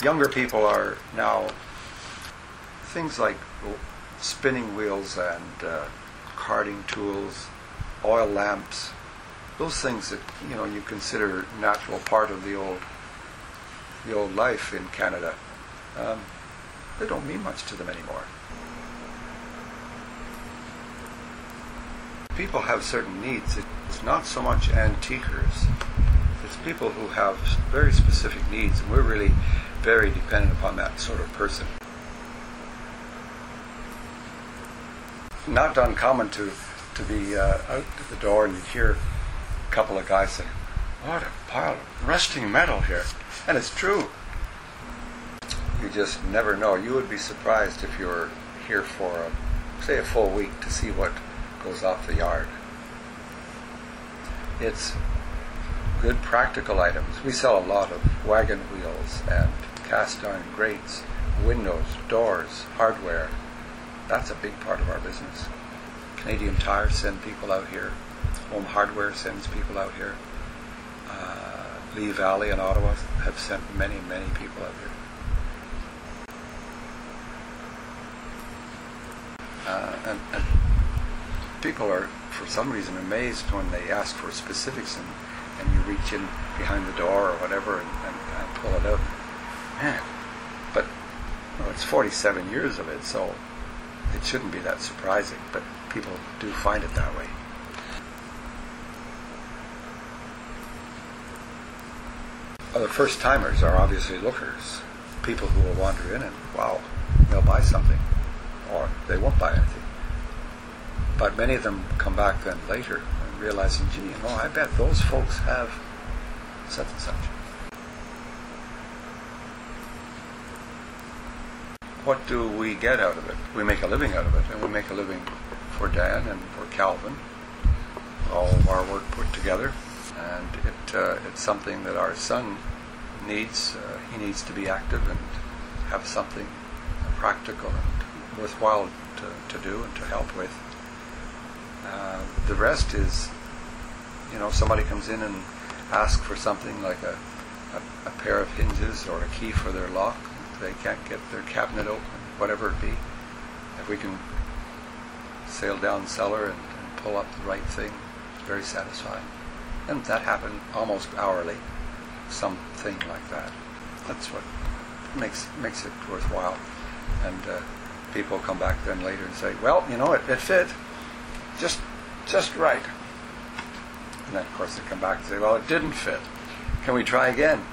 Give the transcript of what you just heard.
Younger people are now things like spinning wheels and carding tools, oil lamps, those things that you consider natural part of the old life in Canada. They don't mean much to them anymore. People have certain needs. It's not so much antiquers. It's people who have very specific needs, and we're really very dependent upon that sort of person. Not uncommon to be out at the door and you hear a couple of guys say, "What a pile of rusting metal here." And it's true. You just never know. You would be surprised if you were here for, say, a full week to see what goes off the yard. It's good practical items. We sell a lot of wagon wheels and cast iron grates, windows, doors, hardware. That's a big part of our business. Canadian Tire send people out here. Home Hardware sends people out here. Lee Valley and Ottawa have sent many, many people out here. And people are, for some reason, amazed when they ask for specifics and you reach in behind the door or whatever and pull it out. Man, but it's 47 years of it, so it shouldn't be that surprising, but people do find it that way. The first timers are obviously lookers, people who will wander in and, wow, they'll buy something, or they won't buy anything. But many of them come back then later and realizing, gee, I bet those folks have such and such. What do we get out of it? We make a living out of it, and we make a living for Dan and for Calvin, all of our work put together, and it's something that our son needs. He needs to be active and have something practical and worthwhile to do and to help with. The rest is, somebody comes in and asks for something like a pair of hinges or a key for their lock. They can't get their cabinet open, whatever it be. If we can sail down cellar and pull up the right thing, it's very satisfying. And that happened almost hourly, something like that. That's what makes it worthwhile. And people come back then later and say, well, it fit just right. And then, of course, they come back and say, well, it didn't fit. Can we try again?